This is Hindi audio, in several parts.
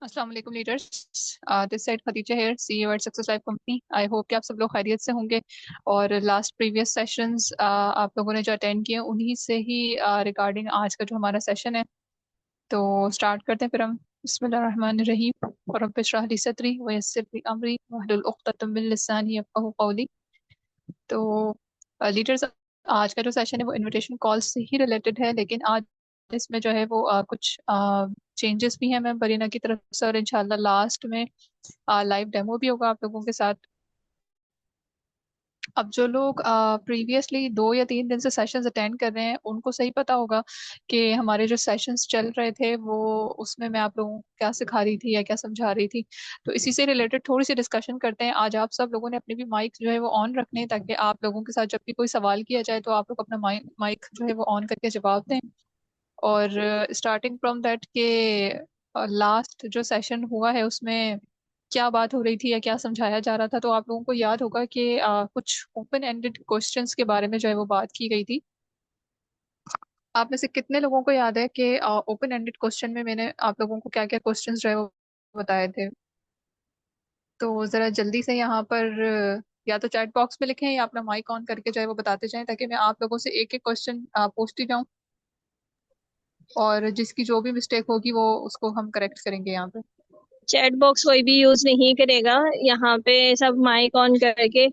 अस्सलाम वालेकुम leaders. This side Khadija here, CEO at success life company. I hope कि आप सब लोग खैरियत से होंगे। और लास्ट प्रीवियस सेशंस आप लोगों ने जो अटेंड किए उन्हीं से ही रिगार्डिंग आज का जो हमारा सेशन है, तो स्टार्ट करते हैं फिर हम। बिस्मिल्लाहिर्रहमानिर्रहीम। रब्बि इश्रह ली सदरी व यस्सिर ली अमरी वहलुल उक़्दतम मिन लिसानी यफ़क़हू क़ौली। तो लीडर्स, आज का जो सेशन है वो इनविटेशन कॉल से ही रिलेटेड है, लेकिन आज इसमें जो है वो कुछ चेंजेस भी हैं मैम बरीना की तरफ से, और इंशाल्लाह लास्ट में लाइव डेमो भी होगा आप लोगों के साथ। अब जो लोग प्रीवियसली 2 या 3 दिन से सेशंस अटेंड कर रहे हैं उनको सही पता होगा कि हमारे जो सेशंस चल रहे थे वो उसमें मैं आप लोगों को क्या सिखा रही थी या क्या समझा रही थी। तो इसी से रिलेटेड थोड़ी सी डिस्कशन करते हैं। आज आप सब लोगों ने अपने भी माइक जो है वो ऑन रखने हैं, ताकि आप लोगों के साथ जब भी कोई सवाल किया जाए तो आप लोग अपना माइक माइक जो है वो ऑन करके जवाब दें। और स्टार्टिंग फ्रॉम दैट के लास्ट जो सेशन हुआ है उसमें क्या बात हो रही थी या क्या समझाया जा रहा था, तो आप लोगों को याद होगा कि कुछ ओपन एंडेड क्वेश्चंस के बारे में जो है वो बात की गई थी। आप में से कितने लोगों को याद है कि ओपन एंडेड क्वेश्चन में मैंने आप लोगों को क्या क्या क्वेश्चंस जो है वो बताए थे? तो जरा जल्दी से यहाँ पर या तो चैट बॉक्स में लिखें या अपना माइक ऑन करके जो है वो बताते जाएं, ताकि मैं आप लोगों से एक एक क्वेश्चन पूछती जाऊं, और जिसकी जो भी मिस्टेक होगी वो उसको हम करेक्ट करेंगे यहाँ पे। चैट बॉक्स कोई भी यूज नहीं करेगा। यहाँ पे सब माइक ऑन करके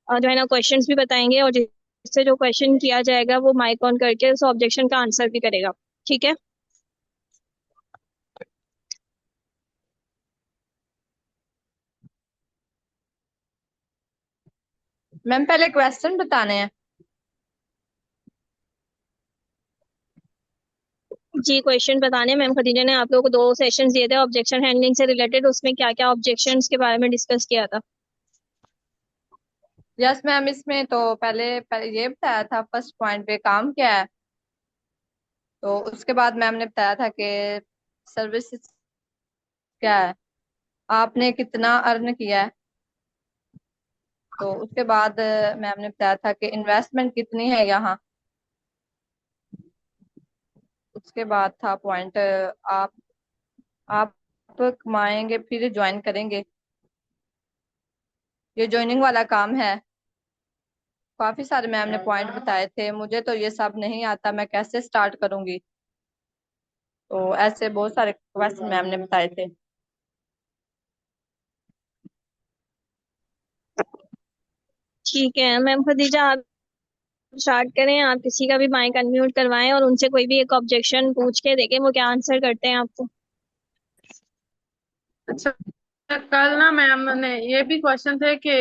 और जो है ना क्वेश्चंस भी बताएंगे, और जिससे जो क्वेश्चन किया जाएगा वो माइक ऑन करके उस ऑब्जेक्शन का आंसर भी करेगा। ठीक है। मैम पहले क्वेश्चन बताने हैं। जी, क्वेश्चन बताने मैम खदीजा ने आप लोगों को 2 सेशंस दिए थे ऑब्जेक्शन हैंडलिंग से रिलेटेड। उसमें क्या क्या ऑब्जेक्शंस के बारे में डिस्कस किया था? यस मैम, इसमें तो पहले पहले ये बताया था फर्स्ट पॉइंट पे काम क्या है। तो उसके बाद मैम ने बताया था कि सर्विस क्या है, आपने कितना अर्न किया है। तो उसके बाद मैम ने बताया था कि इन्वेस्टमेंट कितनी है यहाँ। उसके बाद था पॉइंट आप कमाएंगे फिर ज्वाइन करेंगे, ये ज्वाइनिंग वाला काम है। काफी सारे मैम ने पॉइंट बताए थे, मुझे तो ये सब नहीं आता, मैं कैसे स्टार्ट करूंगी। तो ऐसे बहुत सारे क्वेश्चन मैम ने बताए थे। ठीक है मैम खदीजा, आप स्टार्ट करें। आप किसी का भी माइक अनम्यूट करवाएं और उनसे कोई भी एक ऑब्जेक्शन पूछ के देखें वो क्या आंसर करते हैं आपको। अच्छा, कल ना मैम ने ये भी क्वेश्चन थे कि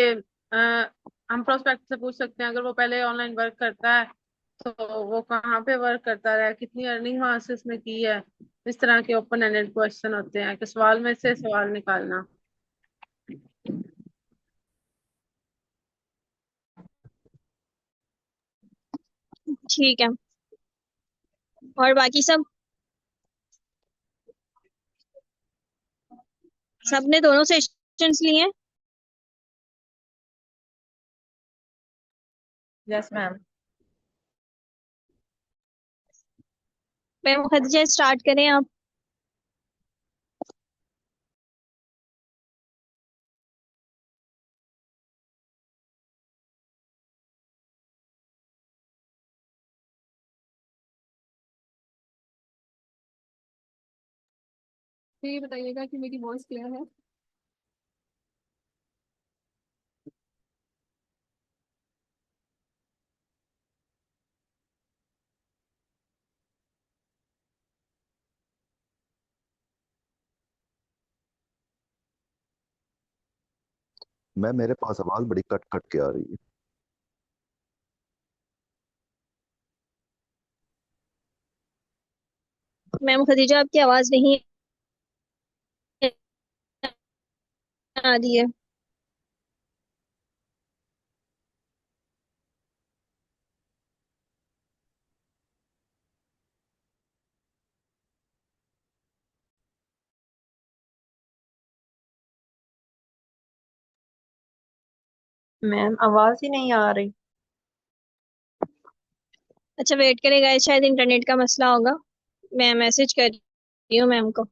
अ, हम प्रोस्पेक्ट से पूछ सकते हैं अगर वो पहले ऑनलाइन वर्क करता है तो वो कहाँ पे वर्क करता है, कितनी अर्निंग वहां से उसने की है। इस तरह के ओपन एंडेड क्वेश्चन होते हैं कि सवाल में से सवाल निकालना। ठीक है। और बाकी सब सबने दोनों सेशंस लिए हैं? Yes ma'am. Ma'am Khadija start करें आप। तो ये बताइएगा कि मेरी वॉइस क्लियर है? मेरे पास आवाज बड़ी कट कट के आ रही है। मैम खदीजा आपकी आवाज नहीं आ रही है। मैम आवाज ही नहीं आ रही। अच्छा वेट करेगा, शायद इंटरनेट का मसला होगा। मैं मैसेज कर रही हूँ मैम को।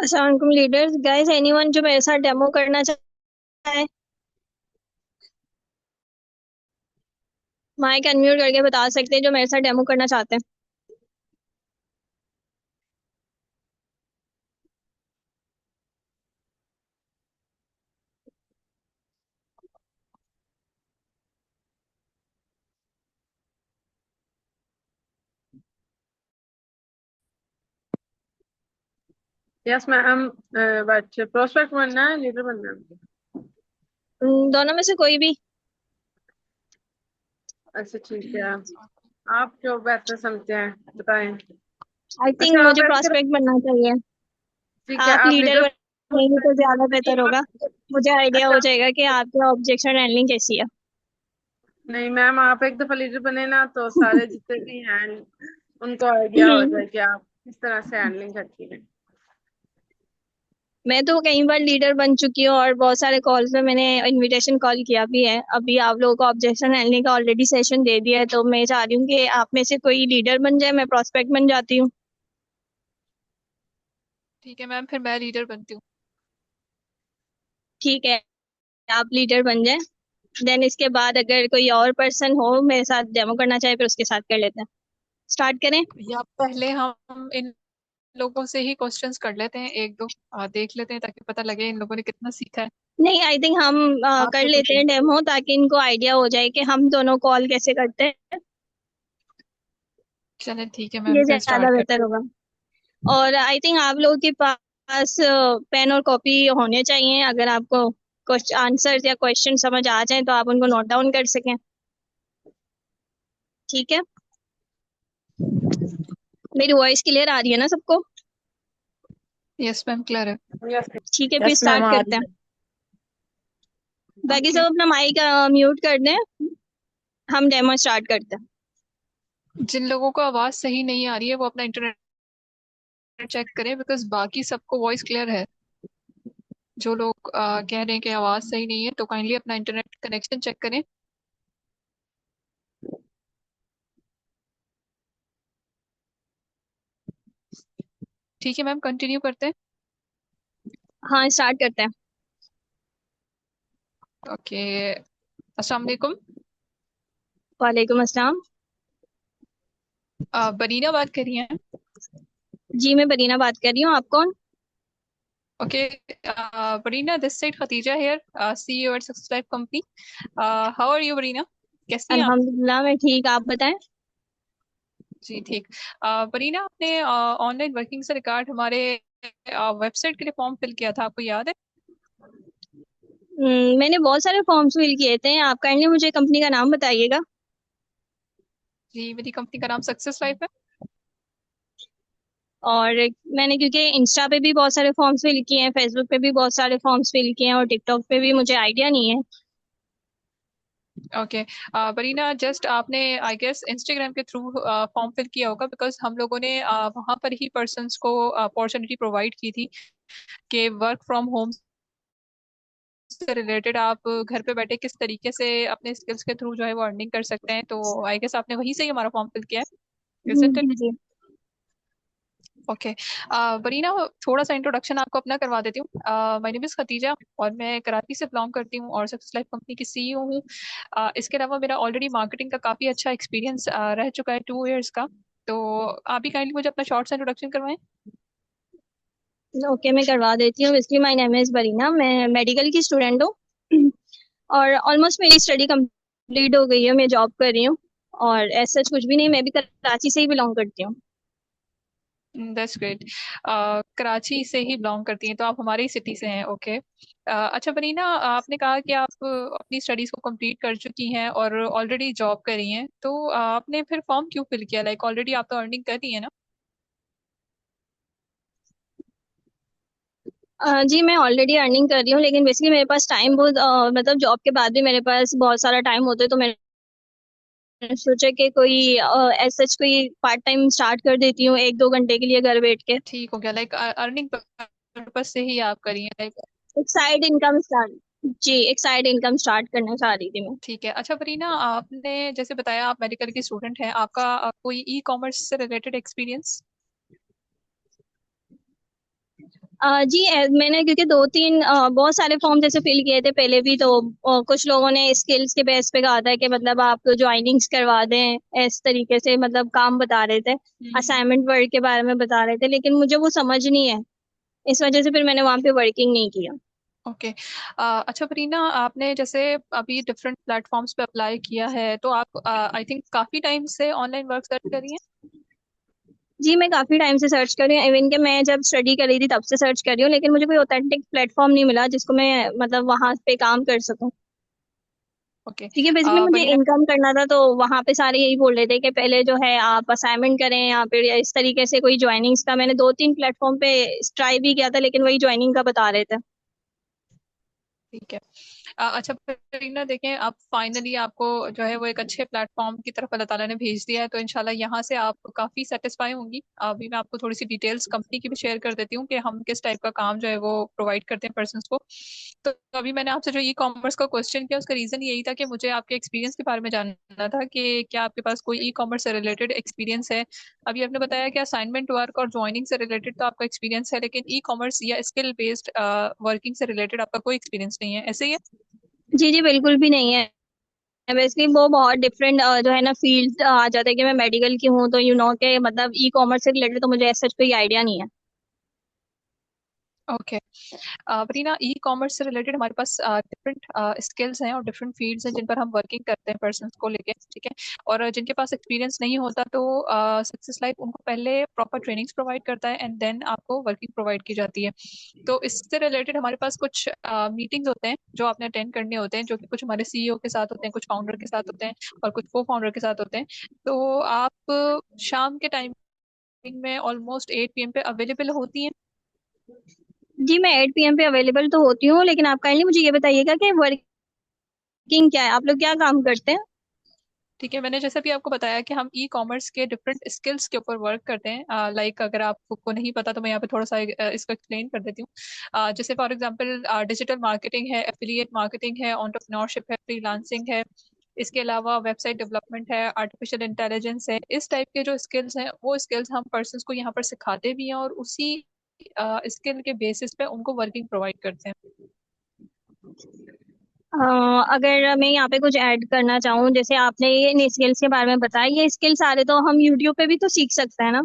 अस्सलाम वालेकुम लीडर्स गाइस, एनीवन जो मेरे साथ डेमो करना चाहे माइक अनम्यूट करके बता सकते हैं, जो मेरे साथ डेमो करना चाहते हैं। Yes ma'am. बट प्रोस्पेक्ट बनना है, लीडर बनना है? दोनों में से कोई भी। अच्छा ठीक है, आप जो बेहतर समझते हैं बताएं। आई थिंक अच्छा आप मुझे ऐसे करो, प्रॉस्पेक्ट बनना चाहिए। ठीक है आप आप लीडर लीडर। बनेंगे तो ज्यादा बेहतर होगा। मुझे आइडिया अच्छा हो जाएगा कि आपकी ऑब्जेक्शन हैंडलिंग कैसी है। नहीं मैम, आप एक दफा लीडर बने ना तो सारे जितने भी हैं उनको आइडिया हो हम्म, जाए कि आप किस तरह से हैंडलिंग करती हैं। मैं तो कई बार लीडर बन चुकी हूँ और बहुत सारे कॉल्स में मैंने इनविटेशन कॉल किया भी है। अभी आप लोगों को ऑब्जेक्शन हैंडलिंग का ऑलरेडी सेशन दे दिया है, तो मैं चाह रही हूँ कि आप में से कोई लीडर बन जाए, मैं प्रॉस्पेक्ट बन जाती हूँ। ठीक है मैम, फिर मैं लीडर बनती हूँ। ठीक है, आप लीडर बन जाए। देन इसके बाद अगर कोई और पर्सन हो मेरे साथ डेमो करना चाहे, फिर उसके साथ कर लेते हैं। स्टार्ट करें? या पहले हम इन लोगों से ही क्वेश्चंस कर लेते हैं, एक दो देख लेते हैं ताकि पता लगे इन लोगों ने कितना सीखा है। नहीं, आई थिंक हम आप कर लोगों लेते से। हैं डेमो, ताकि इनको आइडिया हो जाए कि हम दोनों कॉल कैसे करते हैं। चलें ठीक है मैम, ये फिर ज्यादा स्टार्ट बेहतर करते होगा। और आई थिंक आप लोगों के पास पेन और कॉपी होने चाहिए, अगर आपको कुछ आंसर या क्वेश्चन समझ आ जाए तो आप उनको नोट डाउन कर सकें। ठीक है, मेरी वॉइस क्लियर आ रही है ना सबको? हैं। यस मैम, क्लियर है। यस। ठीक है, फिर यस मैम स्टार्ट आ करते रही हैं। है। बाकी ओके। सब अपना माइक म्यूट कर दें, हम डेमो स्टार्ट करते हैं। जिन लोगों को आवाज सही नहीं आ रही है वो अपना इंटरनेट चेक करें, बिकॉज बाकी सबको वॉइस क्लियर है। जो लोग कह रहे हैं कि आवाज सही नहीं है तो काइंडली अपना इंटरनेट कनेक्शन चेक करें। ठीक है मैम, कंटिन्यू करते हैं। हाँ, स्टार्ट करते हैं। ओके। अस्सलाम वालेकुम। वालेकुम अस्सलाम। बरीना बात कर रही हैं? जी, मैं बरीना बात कर रही हूँ। आप कौन? Okay. Barina, this side Khatija here, CEO at success life company. How are you Barina? कैसी हैं आप? अल्हम्दुलिल्लाह, मैं ठीक। आप बताएं। जी ठीक। बरीना, आपने ऑनलाइन वर्किंग से रिगार्ड हमारे वेबसाइट के लिए फॉर्म फिल किया था, आपको याद है? मैंने बहुत सारे फॉर्म्स फिल किए थे। आप काइंडली मुझे कंपनी का नाम बताइएगा। जी, मेरी कंपनी का नाम सक्सेस लाइफ है। और मैंने क्योंकि इंस्टा पे भी बहुत सारे फॉर्म्स फिल किए हैं, फेसबुक पे भी बहुत सारे फॉर्म्स फिल किए हैं, और टिकटॉक पे भी, मुझे आइडिया नहीं है। ओके। बरीना, जस्ट आपने आई गेस इंस्टाग्राम के थ्रू फॉर्म फिल किया होगा, बिकॉज हम लोगों ने वहाँ पर ही पर्सन्स को अपॉर्चुनिटी प्रोवाइड की थी कि वर्क फ्रॉम होम से रिलेटेड आप घर पे बैठे किस तरीके से अपने स्किल्स के थ्रू जो है वो अर्निंग कर सकते हैं। तो आई गेस आपने वहीं से ही हमारा फॉर्म फिल किया है, isn't it? Ji ji. Okay. बरीना, थोड़ा सा इंट्रोडक्शन आपको अपना करवा देती हूँ। माय नेम इज खतीजा और मैं कराची से बिलोंग करती हूँ और सक्सेस लाइफ कंपनी की सीईओ हूँ। इसके अलावा मेरा ऑलरेडी मार्केटिंग का काफ़ी अच्छा एक्सपीरियंस रह चुका है, 2 इयर्स का। तो आप भी काइंडली मुझे अपना शॉर्ट सा इंट्रोडक्शन करवाएं। ओके, मैं करवा देती हूँ। बेसिकली माय नेम इज बरीना, मैं मेडिकल की स्टूडेंट हूँ। और ऑलमोस्ट मेरी स्टडी कंप्लीट हो गई है, मैं जॉब कर रही हूँ। और ऐसा कुछ भी नहीं, मैं भी कराची से ही बिलोंग करती हूँ। That's great. कराची से ही बिलोंग करती हैं तो आप हमारी सिटी से हैं। ओके। अच्छा बरीना, आपने कहा कि आप अपनी स्टडीज को कंप्लीट कर चुकी हैं और ऑलरेडी जॉब कर रही हैं, तो आपने फिर फॉर्म क्यों फिल किया? लाइक ऑलरेडी आप तो अर्निंग कर रही हैं ना। जी, मैं ऑलरेडी अर्निंग कर रही हूँ, लेकिन बेसिकली मेरे पास टाइम बहुत मतलब जॉब के बाद भी मेरे पास बहुत सारा टाइम होता है, तो मैंने सोचा कि कोई ऐसा कोई पार्ट टाइम स्टार्ट कर देती हूँ, 1-2 घंटे के लिए घर बैठ के। ठीक हो गया, लाइक अर्निंग पर्पज से ही आप करिए लाइक। एक साइड इनकम स्टार्ट। जी, एक साइड इनकम स्टार्ट करना चाह रही थी मैं। ठीक है। अच्छा बरीना, आपने जैसे बताया आप मेडिकल की स्टूडेंट हैं, आपका कोई ई कॉमर्स से रिलेटेड एक्सपीरियंस? जी मैंने क्योंकि दो तीन बहुत सारे फॉर्म जैसे फिल किए थे पहले भी, तो कुछ लोगों ने स्किल्स के बेस पे कहा था कि मतलब आप ज्वाइनिंग्स करवा दें, इस तरीके से मतलब काम बता रहे थे, असाइनमेंट वर्क के बारे में बता रहे थे, लेकिन मुझे वो समझ नहीं है, इस वजह से फिर मैंने वहां पे वर्किंग नहीं किया। ओके। अच्छा परीना, आपने जैसे अभी डिफरेंट प्लेटफॉर्म्स पे अप्लाई किया है, तो आप आई थिंक काफी टाइम से ऑनलाइन वर्क सर्च कर रही हैं। जी मैं काफी टाइम से सर्च कर रही हूँ, इवन के मैं जब स्टडी कर रही थी तब से सर्च कर रही हूँ, लेकिन मुझे कोई ऑथेंटिक प्लेटफॉर्म नहीं मिला जिसको मैं मतलब वहां पे काम कर सकूं। ओके। ठीक है, बेसिकली मुझे परीना, इनकम करना था, तो वहां पे सारे यही बोल रहे थे कि पहले जो है आप असाइनमेंट करें या फिर इस तरीके से कोई ज्वाइनिंग्स का। मैंने दो तीन प्लेटफॉर्म पे ट्राई भी किया था, लेकिन वही ज्वाइनिंग का बता रहे थे। ठीक है। अच्छा परीना, देखें अब फाइनली आपको जो है वो एक अच्छे प्लेटफॉर्म की तरफ अल्लाह ताला ने भेज दिया है, तो इंशाल्लाह यहाँ से आप काफ़ी सेटिस्फाई होंगी। अभी मैं आपको थोड़ी सी डिटेल्स कंपनी की भी शेयर कर देती हूँ कि हम किस टाइप का काम जो है वो प्रोवाइड करते हैं पर्सन्स को। तो अभी मैंने आपसे जो ई कॉमर्स का क्वेश्चन किया, उसका रीज़न यही था कि मुझे आपके एक्सपीरियंस के बारे में जानना था कि क्या आपके पास कोई ई कॉमर्स से रिलेटेड एक्सपीरियंस है। अभी आपने बताया कि असाइनमेंट वर्क और ज्वाइनिंग से रिलेटेड तो आपका एक्सपीरियंस है, लेकिन ई कॉमर्स या स्किल बेस्ड वर्किंग से रिलेटेड आपका कोई एक्सपीरियंस नहीं है, ऐसे ही है? जी जी बिल्कुल भी नहीं है। बेसिकली वो बहुत डिफरेंट जो है ना फील्ड आ जाता है कि मैं मेडिकल की हूँ, तो यू नो के मतलब ई कॉमर्स से रिलेटेड तो मुझे ऐसा कोई आइडिया नहीं है। ओके। वरीना, ई कॉमर्स से रिलेटेड हमारे पास डिफरेंट स्किल्स हैं और डिफरेंट फील्ड्स हैं जिन पर हम वर्किंग करते हैं पर्सन को लेके, ठीक है। और जिनके पास एक्सपीरियंस नहीं होता तो सक्सेस लाइफ उनको पहले प्रॉपर ट्रेनिंग्स प्रोवाइड करता है एंड देन आपको वर्किंग प्रोवाइड की जाती है। तो इससे रिलेटेड हमारे पास कुछ मीटिंग्स होते हैं जो आपने अटेंड करने होते हैं, जो कि कुछ हमारे सीईओ के साथ होते हैं, कुछ फाउंडर के साथ होते हैं और कुछ को फाउंडर के साथ होते हैं। तो आप शाम के टाइमिंग में ऑलमोस्ट 8 PM पे अवेलेबल होती हैं? जी मैं 8 PM पे अवेलेबल तो होती हूँ, लेकिन आप काइंडली मुझे ये बताइएगा कि वर्किंग क्या है, आप लोग क्या काम करते हैं। ठीक है, मैंने जैसे भी आपको बताया कि हम ई कॉमर्स के डिफरेंट स्किल्स के ऊपर वर्क करते हैं। लाइक अगर आपको नहीं पता तो मैं यहाँ पे थोड़ा सा इसको एक्सप्लेन कर देती हूँ। जैसे फॉर एग्जांपल डिजिटल मार्केटिंग है, एफिलिएट मार्केटिंग है, एंटरप्रेन्योरशिप है, फ्रीलांसिंग है। इसके अलावा वेबसाइट डेवलपमेंट है, आर्टिफिशियल इंटेलिजेंस है। इस टाइप के जो स्किल्स हैं वो स्किल्स हम पर्सन को यहाँ पर सिखाते भी हैं और उसी स्किल के बेसिस पे उनको वर्किंग प्रोवाइड करते हैं। अ, अगर मैं यहाँ पे कुछ ऐड करना चाहूँ, जैसे आपने ये स्किल्स के बारे में बताया, ये स्किल सारे तो हम यूट्यूब पे भी तो सीख सकते हैं ना।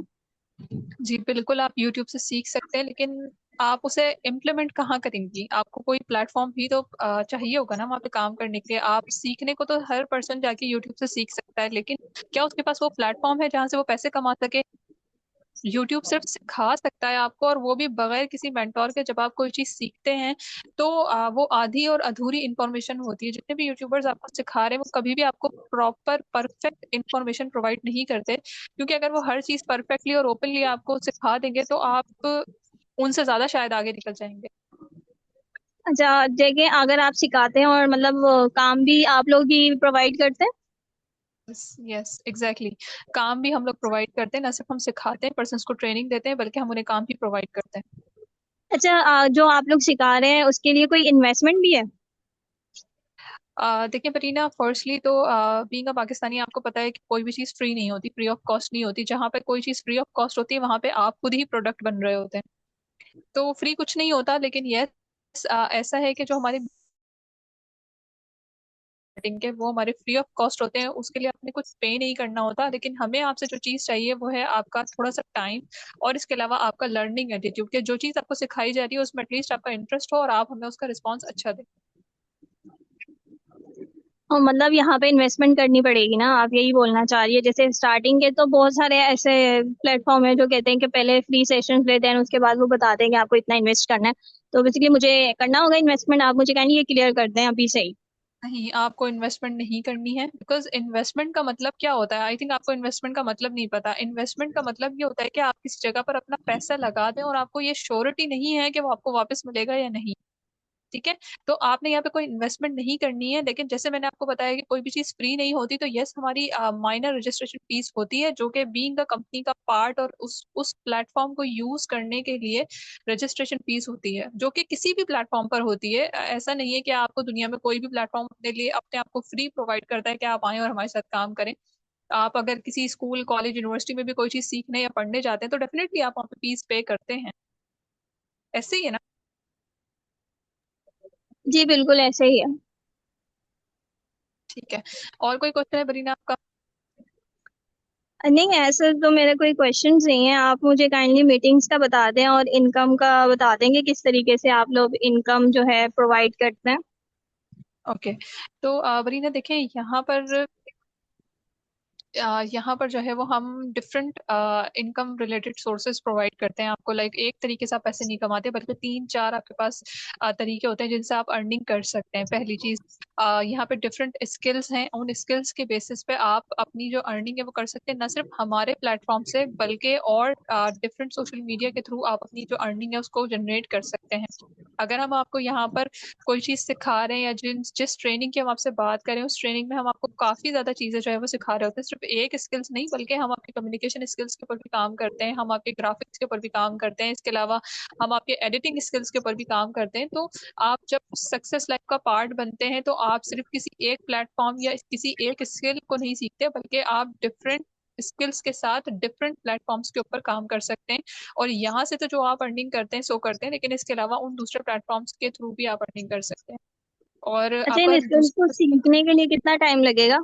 जी बिल्कुल, आप यूट्यूब से सीख सकते हैं, लेकिन आप उसे इम्प्लीमेंट कहाँ करेंगी? आपको कोई प्लेटफॉर्म भी तो चाहिए होगा ना वहाँ पे काम करने के लिए। आप सीखने को तो हर पर्सन जाके यूट्यूब से सीख सकता है, लेकिन क्या उसके पास वो प्लेटफॉर्म है जहाँ से वो पैसे कमा सके? यूट्यूब सिर्फ सिखा सकता है आपको, और वो भी बगैर किसी मेंटोर के। जब आप कोई चीज सीखते हैं तो वो आधी और अधूरी इंफॉर्मेशन होती है। जितने भी यूट्यूबर्स आपको सिखा रहे हैं वो कभी भी आपको प्रॉपर परफेक्ट इंफॉर्मेशन प्रोवाइड नहीं करते, क्योंकि अगर वो हर चीज परफेक्टली और ओपनली आपको सिखा देंगे तो आप उनसे ज्यादा शायद आगे निकल जाएंगे। अच्छा, जगह अगर आप सिखाते हैं और मतलब काम भी आप लोग ही प्रोवाइड करते हैं। Yes exactly. काम भी हम लोग प्रोवाइड करते हैं, ना सिर्फ हम सिखाते हैं पर्सन को ट्रेनिंग देते हैं, बल्कि हम उन्हें काम भी प्रोवाइड करते हैं। अच्छा, जो आप लोग सिखा रहे हैं उसके लिए कोई इन्वेस्टमेंट भी है। देखिए परीना, फर्स्टली तो बीइंग अ पाकिस्तानी आपको पता है कि कोई भी चीज़ फ्री नहीं होती, फ्री ऑफ कॉस्ट नहीं होती। जहाँ पे कोई चीज़ फ्री ऑफ कॉस्ट होती है वहाँ पे आप खुद ही प्रोडक्ट बन रहे होते हैं। तो फ्री कुछ नहीं होता, लेकिन यस ऐसा है कि जो हमारे marketing के वो हमारे फ्री ऑफ कॉस्ट होते हैं, उसके लिए आपने कुछ पे नहीं करना होता। लेकिन हमें आपसे जो चीज़ चाहिए वो है आपका थोड़ा सा टाइम, और इसके अलावा आपका लर्निंग एटीट्यूड, कि जो चीज़ आपको सिखाई जा रही है उसमें एटलीस्ट आपका इंटरेस्ट हो और आप हमें उसका रिस्पॉन्स अच्छा दें। और मतलब यहाँ पे इन्वेस्टमेंट करनी पड़ेगी ना, आप यही बोलना चाह रही है। जैसे स्टार्टिंग के तो बहुत सारे ऐसे प्लेटफॉर्म है जो कहते हैं कि पहले फ्री सेशन लेते हैं, उसके बाद वो बताते हैं कि आपको इतना इन्वेस्ट करना है। तो बेसिकली मुझे करना होगा इन्वेस्टमेंट, आप मुझे काइंडली ये क्लियर कर दें अभी से ही। नहीं, आपको इन्वेस्टमेंट नहीं करनी है, बिकॉज इन्वेस्टमेंट का मतलब क्या होता है? आई थिंक आपको इन्वेस्टमेंट का मतलब नहीं पता। इन्वेस्टमेंट का मतलब ये होता है कि आप किसी जगह पर अपना पैसा लगा दें और आपको ये श्योरिटी नहीं है कि वो आपको वापस मिलेगा या नहीं, ठीक है। तो आपने यहाँ पे कोई इन्वेस्टमेंट नहीं करनी है। लेकिन जैसे मैंने आपको बताया कि कोई भी चीज फ्री नहीं होती, तो यस हमारी माइनर रजिस्ट्रेशन फीस होती है, जो कि बीइंग द कंपनी का पार्ट और उस प्लेटफॉर्म को यूज करने के लिए रजिस्ट्रेशन फीस होती है, जो कि किसी भी प्लेटफॉर्म पर होती है। ऐसा नहीं है कि आपको दुनिया में कोई भी प्लेटफॉर्म अपने लिए अपने आप को फ्री प्रोवाइड करता है कि आप आए और हमारे साथ काम करें। आप अगर किसी स्कूल कॉलेज यूनिवर्सिटी में भी कोई चीज सीखने या पढ़ने जाते हैं तो डेफिनेटली आप वहाँ पे फीस पे करते हैं। ऐसे ही है ना? जी बिल्कुल ऐसे ही है। ठीक है। और कोई क्वेश्चन है बरीना आपका? नहीं ऐसे तो मेरे कोई क्वेश्चंस नहीं है, आप मुझे काइंडली मीटिंग्स का बता दें और इनकम का बता देंगे किस तरीके से आप लोग इनकम जो है प्रोवाइड करते हैं। ओके। तो बरीना देखें, यहाँ पर जो है वो हम different income related sources provide करते हैं आपको। लाइक एक तरीके से आप पैसे नहीं कमाते, बल्कि तीन चार आपके पास तरीके होते हैं जिनसे आप अर्निंग कर सकते हैं। पहली चीज, यहाँ पे डिफरेंट स्किल्स हैं, उन स्किल्स के बेसिस पे आप अपनी जो अर्निंग है वो कर सकते हैं, न सिर्फ हमारे प्लेटफॉर्म से बल्कि और डिफरेंट सोशल मीडिया के थ्रू आप अपनी जो अर्निंग है उसको जनरेट कर सकते हैं। अगर हम आपको यहाँ पर कोई चीज सिखा रहे हैं या जिस ट्रेनिंग की हम आपसे बात करें, उस ट्रेनिंग में हम आपको काफी ज्यादा चीजें जो है वो सिखा रहे होते हैं। सिर्फ एक स्किल्स नहीं, बल्कि हम आपके कम्युनिकेशन स्किल्स के ऊपर भी काम करते हैं, हम आपके ग्राफिक्स के ऊपर भी काम करते हैं, इसके अलावा हम आपके एडिटिंग स्किल्स के ऊपर भी काम करते हैं। तो आप जब सक्सेस लाइफ का पार्ट बनते हैं तो आप सिर्फ किसी एक प्लेटफॉर्म या किसी एक स्किल को नहीं सीखते, बल्कि आप डिफरेंट स्किल्स के साथ डिफरेंट प्लेटफॉर्म्स के ऊपर काम कर सकते हैं। और यहाँ से तो जो आप अर्निंग करते हैं सो करते हैं, लेकिन इसके अलावा उन दूसरे प्लेटफॉर्म्स के थ्रू भी आप अर्निंग कर सकते हैं। और अच्छा, इन आपका स्किल्स को सीखने के लिए कितना टाइम लगेगा?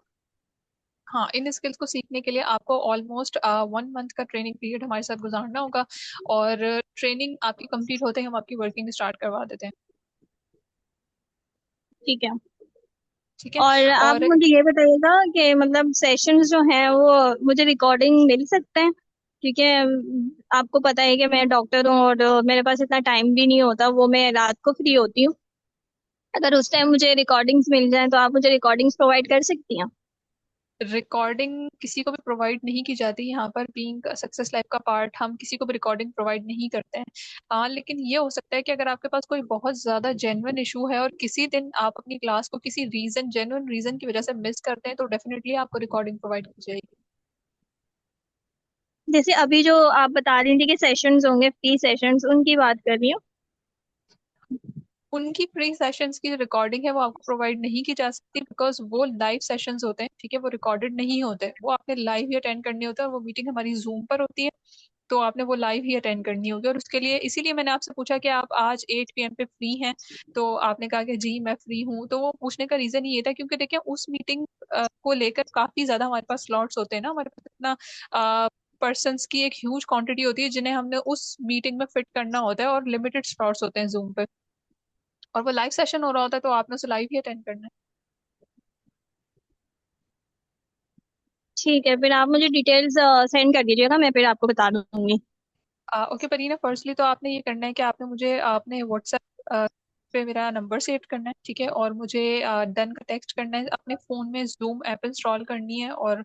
हाँ, इन स्किल्स को सीखने के लिए आपको ऑलमोस्ट 1 मंथ का ट्रेनिंग पीरियड हमारे साथ गुजारना होगा। और ट्रेनिंग आपकी कंप्लीट होते ही हम आपकी वर्किंग स्टार्ट करवा देते हैं। ठीक है। ठीक है। और आप और मुझे ये बताइएगा कि मतलब सेशंस जो हैं वो मुझे रिकॉर्डिंग मिल सकते हैं? क्योंकि आपको पता है कि मैं डॉक्टर हूँ और मेरे पास इतना टाइम भी नहीं होता, वो मैं रात को फ्री होती हूँ। अगर उस टाइम मुझे रिकॉर्डिंग्स मिल जाए तो आप मुझे रिकॉर्डिंग्स प्रोवाइड कर सकती हैं? रिकॉर्डिंग किसी को भी प्रोवाइड नहीं की जाती यहाँ पर। बीइंग सक्सेस लाइफ का पार्ट, हम किसी को भी रिकॉर्डिंग प्रोवाइड नहीं करते हैं। लेकिन ये हो सकता है कि अगर आपके पास कोई बहुत ज्यादा जेन्युइन इशू है और किसी दिन आप अपनी क्लास को किसी रीजन जेन्युइन रीजन की वजह से मिस करते हैं, तो डेफिनेटली आपको रिकॉर्डिंग प्रोवाइड की जाएगी। जैसे अभी जो आप बता रही थी कि सेशंस होंगे, फ्री सेशंस, उनकी बात कर रही हूँ। उनकी फ्री सेशंस की रिकॉर्डिंग है वो आपको प्रोवाइड नहीं की जा सकती, बिकॉज वो लाइव सेशंस होते हैं। ठीक है, वो रिकॉर्डेड नहीं होते, वो आपने लाइव ही अटेंड करने होता है। वो मीटिंग हमारी जूम पर होती है, तो आपने वो लाइव ही अटेंड करनी होगी। और उसके लिए इसीलिए मैंने आपसे पूछा कि आप आज 8 PM पे फ्री हैं, तो आपने कहा कि जी मैं फ्री हूँ। तो वो पूछने का रीजन ये था क्योंकि देखिए उस मीटिंग को लेकर काफी ज्यादा हमारे पास स्लॉट्स होते हैं ना, हमारे पास इतना पर्सन्स की एक ह्यूज क्वांटिटी होती है जिन्हें हमने उस मीटिंग में फिट करना होता है, और लिमिटेड स्लॉट्स होते हैं जूम पे। और वो लाइव सेशन हो रहा होता है, तो आपने उसे लाइव ही अटेंड करना ठीक है, फिर आप मुझे डिटेल्स सेंड कर दीजिएगा, मैं फिर आपको बता दूंगी। है। ओके परीना, फर्स्टली तो आपने ये करना है कि आपने मुझे आपने व्हाट्सएप पे मेरा नंबर सेव करना है। ठीक है, और मुझे डन का टेक्स्ट करना है। अपने फोन में जूम ऐप इंस्टॉल करनी है और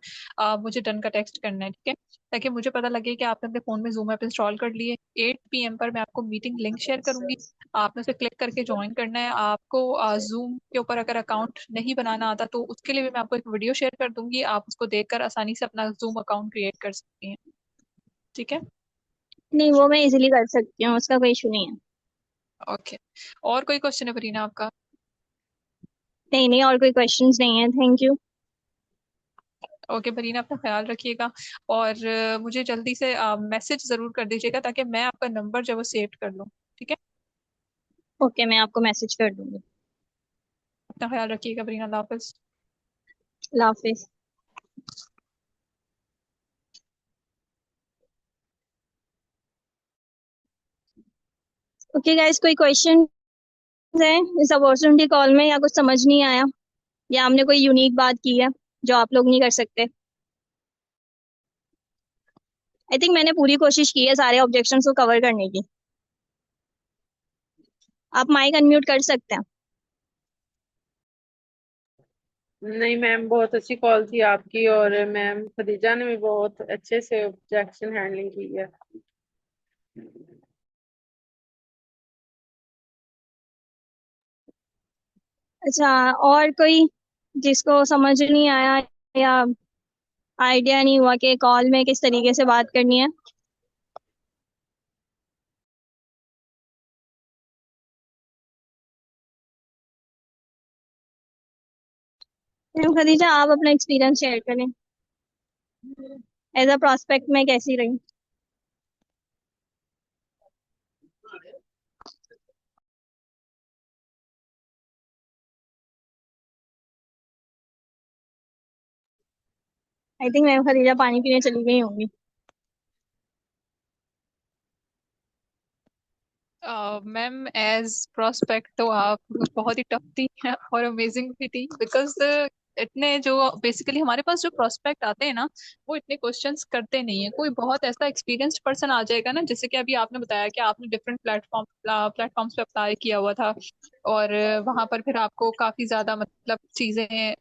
मुझे डन का टेक्स्ट करना है। ठीक है, ताकि मुझे पता लगे कि आपने अपने फोन में जूम ऐप इंस्टॉल कर लिए। 8 PM पर मैं आपको मीटिंग लिंक शेयर करूंगी, आपने उसे क्लिक करके ज्वाइन करना है। आपको जूम के ऊपर अगर अकाउंट नहीं बनाना आता तो उसके लिए भी मैं आपको एक वीडियो शेयर कर दूंगी, आप उसको देखकर आसानी से अपना जूम अकाउंट क्रिएट कर सकती हैं। ठीक है। नहीं, वो मैं इजीली कर सकती हूँ, उसका कोई इशू नहीं है। ओके। और कोई क्वेश्चन है बरीना आपका? नहीं नहीं, और कोई क्वेश्चंस नहीं है, थैंक यू। ओके बरीना, अपना ख्याल रखिएगा। और मुझे जल्दी से मैसेज जरूर कर दीजिएगा ताकि मैं आपका नंबर जो है वो सेव कर लूँ। ठीक है। ओके, मैं आपको मैसेज कर दूंगी। अपना ख्याल रखिएगा बरीना, अल्लाह हाफिज। अल्लाह हाफिज। ओके गाइस, कोई क्वेश्चन है इस अपॉर्चुनिटी कॉल में, या कुछ समझ नहीं आया, या हमने कोई यूनिक बात की है जो आप लोग नहीं कर सकते? आई थिंक मैंने पूरी कोशिश की है सारे ऑब्जेक्शंस को कवर करने की। आप माइक अनम्यूट कर सकते हैं। नहीं मैम, बहुत अच्छी कॉल थी आपकी, और मैम खदीजा ने भी बहुत अच्छे से ऑब्जेक्शन हैंडलिंग की है। अच्छा, और कोई जिसको समझ नहीं आया या आइडिया नहीं हुआ कि कॉल में किस तरीके से बात करनी है? मैम खदीजा, आप अपना एक्सपीरियंस शेयर करें, एज अ प्रोस्पेक्ट में कैसी रही? आई थिंक मैं खदीजा पानी पीने चली गई होंगी। मैम एज प्रोस्पेक्ट तो आप बहुत ही टफ थी और अमेजिंग भी थी, बिकॉज इतने जो बेसिकली हमारे पास जो प्रोस्पेक्ट आते हैं ना, वो इतने क्वेश्चंस करते नहीं है। कोई बहुत ऐसा एक्सपीरियंस्ड पर्सन आ जाएगा ना, जैसे कि अभी आपने बताया कि आपने डिफरेंट प्लेटफॉर्म्स पे अप्लाई किया हुआ था, और वहां पर फिर आपको काफी ज्यादा मतलब चीजें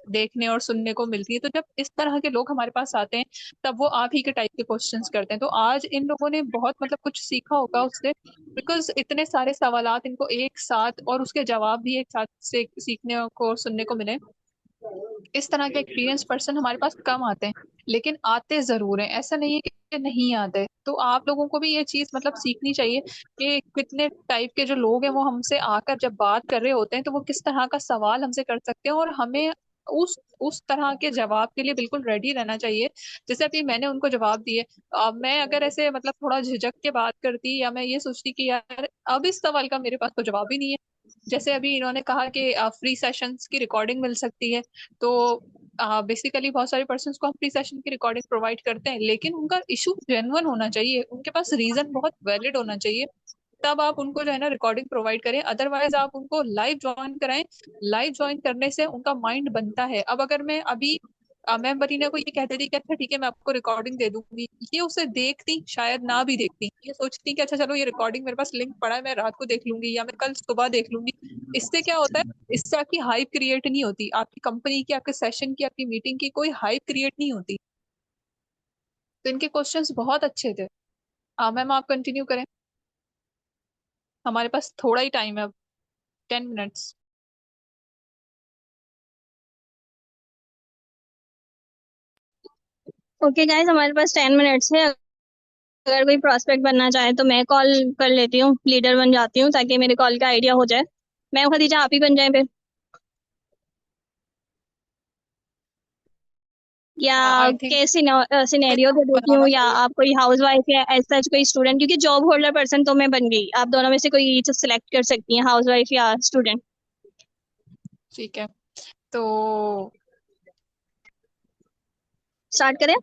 देखने और सुनने को मिलती है। तो जब इस तरह के लोग हमारे पास आते हैं, तब वो आप ही के टाइप के क्वेश्चंस करते हैं। तो आज इन लोगों ने बहुत मतलब कुछ सीखा होगा उससे, बिकॉज इतने सारे सवालात इनको एक साथ और उसके जवाब भी एक साथ से सीखने को सुनने को मिले। इस तरह के एक्सपीरियंस पर्सन हमारे पास कम आते हैं, लेकिन आते जरूर हैं। ऐसा नहीं है कि नहीं आते। तो आप लोगों को भी ये चीज मतलब सीखनी चाहिए कि कितने टाइप के जो लोग हैं वो हमसे आकर जब बात कर रहे होते हैं तो वो किस तरह का सवाल हमसे कर सकते हैं, और हमें उस तरह के जवाब के लिए बिल्कुल रेडी रहना चाहिए। जैसे अभी मैंने उनको जवाब दिए, मैं अगर ऐसे मतलब थोड़ा झिझक के बात करती, या मैं ये सोचती कि यार अब इस सवाल का मेरे पास तो जवाब ही नहीं है। जैसे अभी इन्होंने कहा कि फ्री सेशंस की रिकॉर्डिंग मिल सकती है, तो बेसिकली बहुत सारे पर्सन को हम फ्री सेशन की रिकॉर्डिंग प्रोवाइड करते हैं, लेकिन उनका इशू जेन्युइन होना चाहिए, उनके पास रीजन बहुत वैलिड होना चाहिए। तब आप उनको जो है ना रिकॉर्डिंग प्रोवाइड करें, अदरवाइज आप उनको लाइव ज्वाइन कराएं। लाइव ज्वाइन करने से उनका माइंड बनता है। अब अगर मैं अभी मैम बरीना को ये कहती थी कि अच्छा ठीक है मैं आपको रिकॉर्डिंग दे दूंगी, ये उसे देखती शायद ना भी देखती, ये सोचती कि अच्छा चलो ये रिकॉर्डिंग मेरे पास लिंक पड़ा है, मैं रात को देख लूंगी या मैं कल सुबह देख लूंगी। इससे क्या होता है, इससे आपकी हाइप क्रिएट नहीं होती, आपकी कंपनी की, आपके सेशन की, आपकी मीटिंग की कोई हाइप क्रिएट नहीं होती। तो इनके क्वेश्चंस बहुत अच्छे थे। मैम आप कंटिन्यू करें, हमारे पास थोड़ा ही टाइम है अब, 10 मिनट्स। ओके गाइस, हमारे पास 10 मिनट्स है। अगर कोई प्रोस्पेक्ट बनना चाहे तो मैं कॉल कर लेती हूँ, लीडर बन जाती हूँ ताकि मेरे कॉल का आइडिया हो जाए। मैं खदीजा, आप ही बन जाए फिर, या आई थिंक कैसे सिनेरियो दे देती हूँ, बनाना या चाहिए। आप कोई हाउस वाइफ या ऐसा कोई स्टूडेंट, क्योंकि जॉब होल्डर पर्सन तो मैं बन गई, आप दोनों में से कोई सिलेक्ट कर सकती हैं, हाउस वाइफ या स्टूडेंट। ठीक है, तो स्टार्ट करें?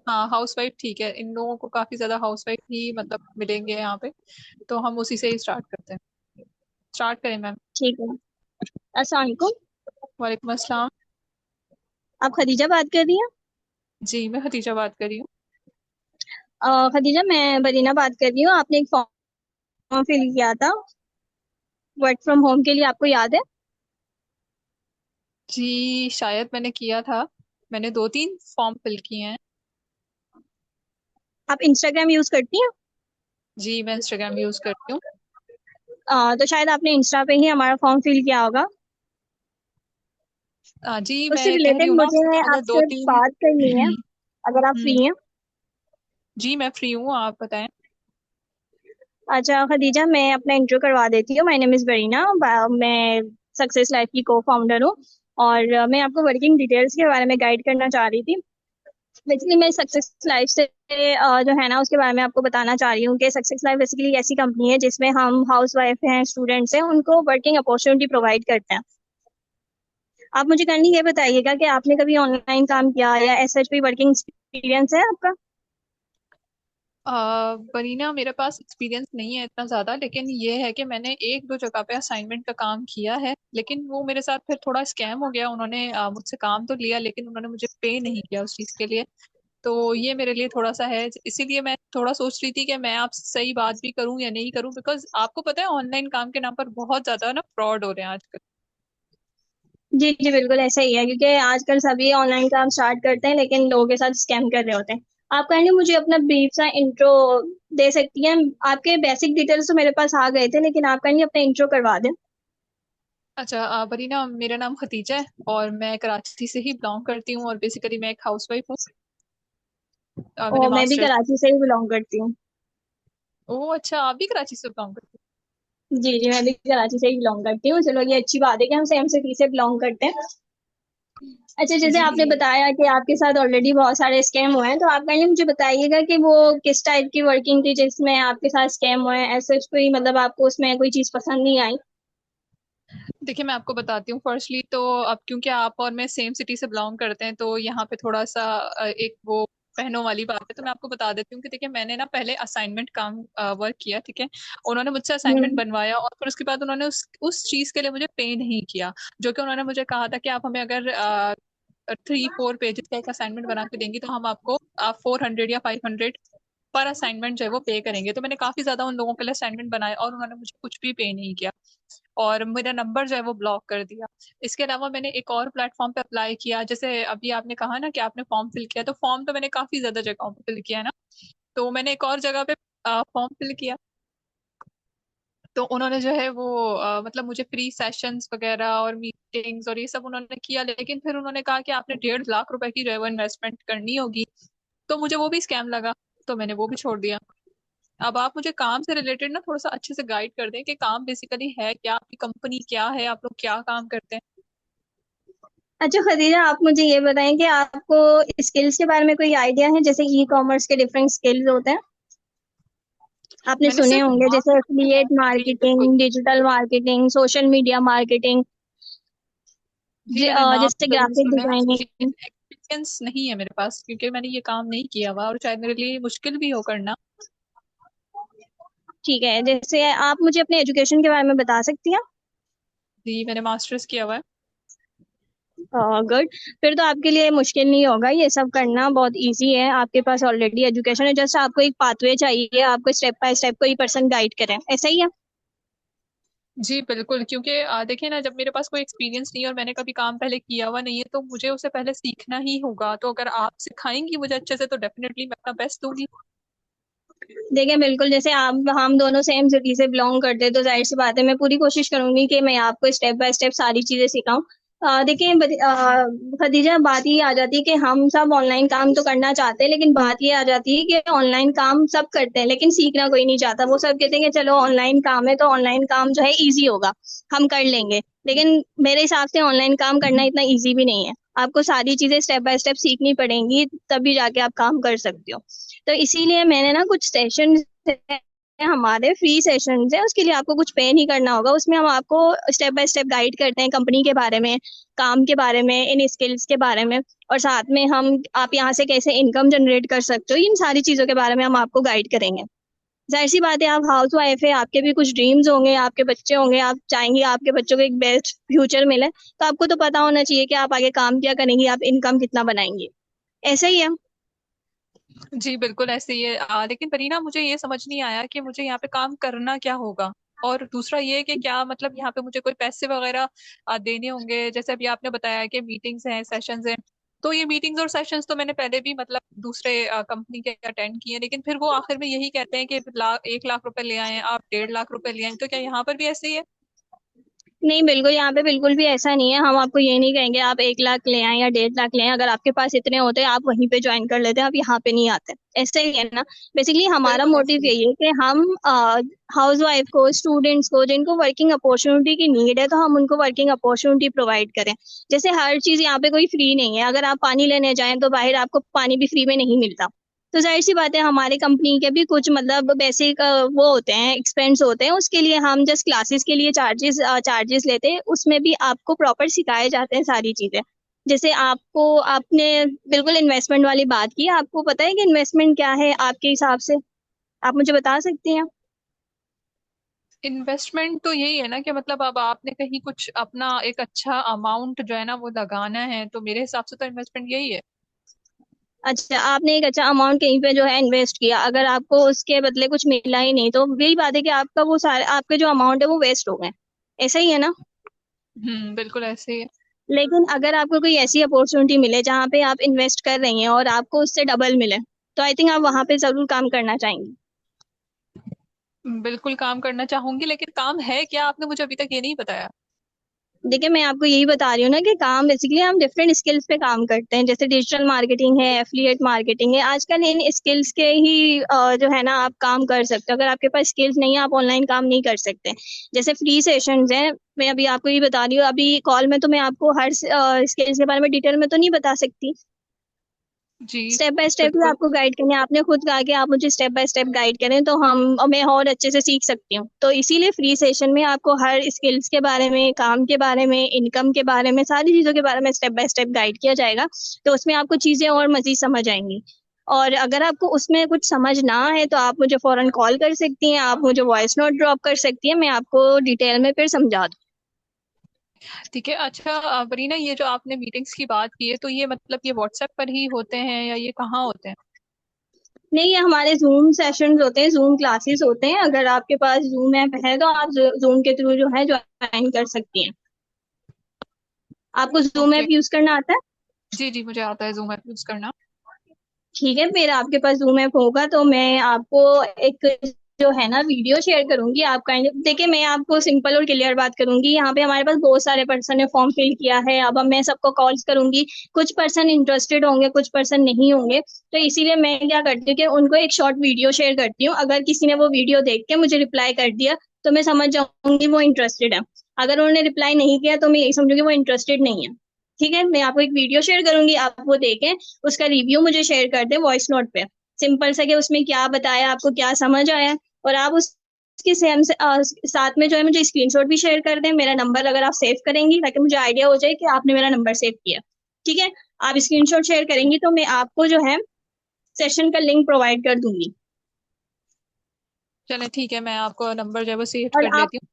हाँ हाउसवाइफ ठीक है, इन लोगों को काफी ज्यादा हाउसवाइफ ही मतलब मिलेंगे यहाँ पे, तो हम उसी से ही स्टार्ट करते हैं। स्टार्ट करें मैम। ठीक है। अस्सलाम वालेकुम। वालेकुम अस्सलाम। आप खदीजा बात कर रही हैं? जी मैं खतीजा बात कर रही हूँ। खदीजा, मैं बरीना बात कर रही हूँ। आपने एक फॉर्म फिल किया था वर्क फ्रॉम होम के लिए, आपको याद है? जी शायद मैंने किया था, मैंने 2-3 फॉर्म फिल किए हैं। आप इंस्टाग्राम यूज करती हैं? जी मैं इंस्टाग्राम यूज करती हूँ। तो शायद आपने इंस्टा पे ही हमारा फॉर्म फिल किया होगा। जी उससे मैं कह रही रिलेटेड हूँ ना, मुझे मैंने दो आपसे तीन बात करनी है, अगर आप फ्री हम्म, हैं। जी मैं फ्री हूँ, आप बताएं। अच्छा खदीजा, मैं अपना इंट्रो करवा देती हूँ। My name is Barina. मैं सक्सेस लाइफ की को फाउंडर हूँ, और मैं आपको वर्किंग डिटेल्स के बारे में गाइड करना चाह रही थी। बेसिकली मैं सक्सेस लाइफ से जो है ना उसके बारे में आपको बताना चाह रही हूँ कि सक्सेस लाइफ बेसिकली ऐसी कंपनी है जिसमें हम हाउस वाइफ हैं, स्टूडेंट्स हैं, उनको वर्किंग अपॉर्चुनिटी प्रोवाइड करते हैं। आप मुझे काइंडली ये बताइएगा कि आपने कभी ऑनलाइन काम किया या ऐसा कोई वर्किंग एक्सपीरियंस है आपका? बरीना मेरे पास एक्सपीरियंस नहीं है इतना ज्यादा, लेकिन ये है कि मैंने 1-2 जगह पे असाइनमेंट का काम किया है, लेकिन वो मेरे साथ फिर थोड़ा स्कैम हो गया। उन्होंने मुझसे काम तो लिया, लेकिन उन्होंने मुझे पे नहीं किया उस चीज के लिए। तो ये मेरे लिए थोड़ा सा है, इसीलिए मैं थोड़ा सोच रही थी कि मैं आपसे सही बात भी करूं या नहीं करूं, बिकॉज आपको पता है ऑनलाइन काम के नाम पर बहुत ज्यादा ना फ्रॉड हो रहे हैं आजकल। जी जी, बिल्कुल ऐसा ही है, क्योंकि आजकल सभी ऑनलाइन काम स्टार्ट करते हैं लेकिन लोगों के साथ स्कैम कर रहे होते हैं। आप काइंडली मुझे अपना ब्रीफ सा इंट्रो दे सकती हैं? आपके बेसिक डिटेल्स तो मेरे पास आ गए थे, लेकिन आप काइंडली अपना इंट्रो करवा दें। अच्छा बरीना मेरा नाम खतीजा है, और मैं कराची से ही बिलोंग करती हूँ, और बेसिकली मैं एक हाउसवाइफ हूँ। मैंने और मैं भी मास्टर्स। कराची से ही बिलोंग करती हूँ। ओह अच्छा, आप भी कराची से बिलोंग करती जी जी, मैं भी कराची से ही बिलोंग करती हूँ। चलो, ये अच्छी बात है कि हम सेम सिटी से बिलोंग करते हैं। अच्छा, हैं। जैसे जी आपने जी। बताया कि आपके साथ ऑलरेडी बहुत सारे स्कैम हुए हैं, तो आप काइंडली मुझे बताइएगा कि वो किस टाइप की वर्किंग थी जिसमें आपके साथ स्कैम हुए हैं। ऐसा कोई मतलब आपको उसमें कोई चीज पसंद नहीं आई? देखिए मैं आपको बताती हूँ। फर्स्टली तो अब क्योंकि आप और मैं सेम सिटी से बिलोंग करते हैं तो यहाँ पे थोड़ा सा एक वो बहनों वाली बात है, तो मैं आपको बता देती हूँ कि देखिए मैंने ना पहले असाइनमेंट काम वर्क किया, ठीक है। उन्होंने मुझसे असाइनमेंट हम्म। बनवाया और फिर उसके बाद उन्होंने उस चीज के लिए मुझे पे नहीं किया। जो कि उन्होंने मुझे कहा था कि आप हमें अगर 3-4 पेजेस का एक असाइनमेंट बना के देंगी तो हम आपको 400 या 500 पर असाइनमेंट जो है वो पे करेंगे। तो मैंने काफी ज्यादा उन लोगों के लिए असाइनमेंट बनाए और उन्होंने मुझे कुछ भी पे नहीं किया और मेरा नंबर जो है वो ब्लॉक कर दिया। इसके अलावा मैंने एक और प्लेटफॉर्म पे अप्लाई किया, जैसे अभी आपने कहा ना कि आपने फॉर्म फिल किया, तो फॉर्म तो मैंने काफी ज्यादा जगहों पे फिल किया है ना। तो मैंने एक और जगह पे फॉर्म फिल किया, तो उन्होंने जो है वो मतलब मुझे फ्री सेशंस वगैरह और मीटिंग्स और ये सब उन्होंने किया, लेकिन फिर उन्होंने कहा कि आपने 1.5 लाख रुपए की जो है वो इन्वेस्टमेंट करनी होगी। तो मुझे वो भी स्कैम लगा, तो मैंने वो भी छोड़ दिया। अब आप मुझे काम से रिलेटेड ना थोड़ा सा अच्छे से गाइड कर दें कि काम बेसिकली है क्या, आपकी कंपनी क्या है, आप लोग क्या काम करते हैं। अच्छा खदीजा, आप मुझे ये बताएं कि आपको स्किल्स के बारे में कोई आइडिया है? जैसे ई कॉमर्स के डिफरेंट स्किल्स होते हैं, आपने मैंने सुने सिर्फ होंगे, नाम जैसे सुना है। एफिलिएट जी बिल्कुल। Marketing, digital marketing, social media marketing, जी मैंने नाम जैसे जरूर ग्राफिक सुने हैं डिजाइनिंग। लेकिन एक्सपीरियंस नहीं है मेरे पास, क्योंकि मैंने ये काम नहीं किया हुआ और शायद मेरे लिए मुश्किल भी हो करना। ठीक है, जैसे आप मुझे अपने एजुकेशन के बारे में बता सकती हैं? जी मैंने मास्टर्स किया हुआ है। गुड। फिर तो आपके लिए मुश्किल नहीं होगा, ये सब करना बहुत इजी है। आपके पास ऑलरेडी एजुकेशन है, जस्ट आपको एक पाथवे चाहिए, आपको स्टेप बाय स्टेप कोई पर्सन गाइड करे, ऐसा ही है। जी बिल्कुल, क्योंकि देखिए ना, जब मेरे पास कोई एक्सपीरियंस नहीं है और मैंने कभी काम पहले किया हुआ नहीं है तो मुझे उसे पहले सीखना ही होगा। तो अगर आप सिखाएंगी मुझे अच्छे से तो डेफिनेटली मैं अपना बेस्ट दूंगी। देखिए बिल्कुल, जैसे आप हम दोनों सेम सिटी से बिलोंग करते हैं तो जाहिर सी बात है मैं पूरी कोशिश करूंगी कि मैं आपको स्टेप बाय स्टेप सारी चीजें सिखाऊं। देखिए खदीजा, बात ये आ जाती है कि हम सब ऑनलाइन काम तो करना चाहते हैं, लेकिन बात ये आ जाती है कि ऑनलाइन काम सब करते हैं लेकिन सीखना कोई नहीं चाहता। वो सब कहते हैं कि चलो ऑनलाइन काम है तो ऑनलाइन काम जो है इजी होगा, हम कर लेंगे। लेकिन मेरे हिसाब से ऑनलाइन काम करना इतना इजी भी नहीं है। आपको सारी चीजें स्टेप बाय स्टेप सीखनी पड़ेंगी, तभी जाके आप काम कर सकते हो। तो इसीलिए मैंने ना कुछ सेशन हमारे फ्री सेशन है, उसके लिए आपको कुछ पे नहीं करना होगा। उसमें हम आपको स्टेप बाय स्टेप गाइड करते हैं कंपनी के बारे में, काम के बारे में, इन स्किल्स के बारे में, और साथ में हम आप यहाँ से कैसे इनकम जनरेट कर सकते हो, इन सारी चीजों के बारे में हम आपको गाइड करेंगे। जाहिर सी बात है, आप हाउस वाइफ है, आपके भी कुछ ड्रीम्स होंगे, आपके बच्चे होंगे, आप चाहेंगे आपके बच्चों को एक बेस्ट फ्यूचर मिले, तो आपको तो पता होना चाहिए कि आप आगे काम क्या करेंगी, आप इनकम कितना बनाएंगे। ऐसा ही है। जी बिल्कुल ऐसे ही है। लेकिन परीना मुझे ये समझ नहीं आया कि मुझे यहाँ पे काम करना क्या होगा। और दूसरा ये कि क्या मतलब यहाँ पे मुझे कोई पैसे वगैरह देने होंगे, जैसे अभी आपने बताया कि मीटिंग्स हैं, सेशंस हैं। तो ये मीटिंग्स और सेशंस तो मैंने पहले भी मतलब दूसरे कंपनी के अटेंड किए, लेकिन फिर वो आखिर में यही कहते हैं कि 1 लाख रुपए ले आए, आप 1.5 लाख रुपए ले आए, तो क्या यहाँ पर भी ऐसे ही है? नहीं बिल्कुल, यहाँ पे बिल्कुल भी ऐसा नहीं है। हम आपको ये नहीं कहेंगे आप 1 लाख ले आए या 1.5 लाख ले आए, अगर आपके पास इतने होते आप वहीं पे ज्वाइन कर लेते, आप यहाँ पे नहीं आते। ऐसा ही है ना। बेसिकली हमारा बिल्कुल ऐसे मोटिव ही यही है कि हम हाउस वाइफ को, स्टूडेंट्स को जिनको वर्किंग अपॉर्चुनिटी की नीड है, तो हम उनको वर्किंग अपॉर्चुनिटी प्रोवाइड करें। जैसे हर चीज यहाँ पे कोई फ्री नहीं है, अगर आप पानी लेने जाएं तो बाहर आपको पानी भी फ्री में नहीं मिलता। तो जाहिर सी बात है, हमारी कंपनी के भी कुछ मतलब बेसिक वो होते हैं, एक्सपेंस होते हैं, उसके लिए हम जस्ट क्लासेस के लिए चार्जेस लेते हैं, उसमें भी आपको प्रॉपर सिखाए जाते हैं सारी चीजें। जैसे आपको, आपने बिल्कुल इन्वेस्टमेंट वाली बात की, आपको पता है कि इन्वेस्टमेंट क्या है आपके हिसाब से? आप मुझे बता सकती हैं? इन्वेस्टमेंट तो यही है ना कि मतलब अब आपने कहीं कुछ अपना एक अच्छा अमाउंट जो है ना वो लगाना है, तो मेरे हिसाब से तो इन्वेस्टमेंट यही है। अच्छा, आपने एक अच्छा अमाउंट कहीं पे जो है इन्वेस्ट किया, अगर आपको उसके बदले कुछ मिला ही नहीं, तो यही बात है कि आपका वो सारे आपके जो अमाउंट है वो वेस्ट हो गए। ऐसा ही है ना। बिल्कुल ऐसे ही है। लेकिन अगर आपको कोई ऐसी अपॉर्चुनिटी मिले जहाँ पे आप इन्वेस्ट कर रही हैं और आपको उससे डबल मिले, तो आई थिंक आप वहां पे जरूर काम करना चाहेंगी। बिल्कुल काम करना चाहूंगी, लेकिन काम है क्या आपने मुझे अभी तक ये नहीं बताया। देखिए मैं आपको यही बता रही हूँ ना कि काम बेसिकली हम डिफरेंट स्किल्स पे काम करते हैं, जैसे डिजिटल मार्केटिंग है, एफिलिएट मार्केटिंग है। आजकल इन स्किल्स के ही जो है ना आप काम कर सकते हो। अगर आपके पास स्किल्स नहीं है, आप ऑनलाइन काम नहीं कर सकते। जैसे फ्री सेशंस हैं, मैं अभी आपको ये बता रही हूँ, अभी कॉल में तो मैं आपको हर स्किल्स के बारे में डिटेल में तो नहीं बता सकती। जी स्टेप बाय स्टेप ही बिल्कुल। आपको गाइड करने, आपने खुद कहा कि आप मुझे स्टेप बाय स्टेप गाइड करें तो मैं और अच्छे से सीख सकती हूँ। तो इसीलिए फ्री सेशन में आपको हर स्किल्स के बारे में, काम के बारे में, इनकम के बारे में, सारी चीजों के बारे में स्टेप बाय स्टेप गाइड किया जाएगा। तो उसमें आपको चीजें और मजीद समझ आएंगी। और अगर आपको उसमें कुछ समझ ना आए तो आप मुझे फौरन कॉल कर सकती हैं, आप मुझे वॉइस नोट ड्रॉप कर सकती हैं, मैं आपको डिटेल में फिर समझा दूँ। ठीक है। अच्छा बरीना, ये जो आपने मीटिंग्स की बात की है, तो ये मतलब ये व्हाट्सएप पर ही होते हैं या ये कहाँ होते हैं? नहीं, ये हमारे जूम सेशंस होते हैं, जूम क्लासेस होते हैं। अगर आपके पास जूम ऐप है तो आप जूम के थ्रू जो है ज्वाइन कर सकती हैं। आपको जूम ओके। ऐप यूज करना आता है? जी जी, मुझे आता है जूम ऐप यूज करना। ठीक है, फिर आपके पास जूम ऐप होगा तो मैं आपको एक जो है ना वीडियो शेयर करूंगी। आप काइंड देखिए, मैं आपको सिंपल और क्लियर बात करूंगी। यहाँ पे हमारे पास बहुत सारे पर्सन ने फॉर्म फिल किया है। अब मैं सबको कॉल्स करूंगी, कुछ पर्सन इंटरेस्टेड होंगे, कुछ पर्सन नहीं होंगे। तो इसीलिए मैं क्या करती हूँ कि उनको एक शॉर्ट वीडियो शेयर करती हूँ। अगर किसी ने वो वीडियो देख के मुझे रिप्लाई कर दिया तो मैं समझ जाऊंगी वो इंटरेस्टेड है। अगर उन्होंने रिप्लाई नहीं किया तो मैं यही समझूंगी वो इंटरेस्टेड नहीं है। ठीक है, मैं आपको एक वीडियो शेयर करूंगी, आप वो देखें, उसका रिव्यू मुझे शेयर कर दें वॉइस नोट पे। सिंपल सा कि उसमें क्या बताया, आपको क्या समझ आया। और आप उसके सेम से साथ में जो है मुझे स्क्रीनशॉट भी शेयर कर दें, मेरा नंबर अगर आप सेव करेंगी, ताकि मुझे आइडिया हो जाए कि आपने मेरा नंबर सेव किया। ठीक है, आप स्क्रीनशॉट शेयर करेंगी तो मैं आपको जो है सेशन का लिंक प्रोवाइड कर दूंगी। चले ठीक है, मैं आपको नंबर जो है वो सेव और कर आप लेती हूँ।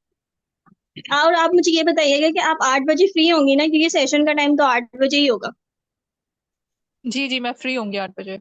और आप मुझे ये बताइएगा कि आप 8 बजे फ्री होंगी ना, क्योंकि सेशन का टाइम तो 8 बजे ही होगा। जी जी, मैं फ्री होंगी 8 बजे।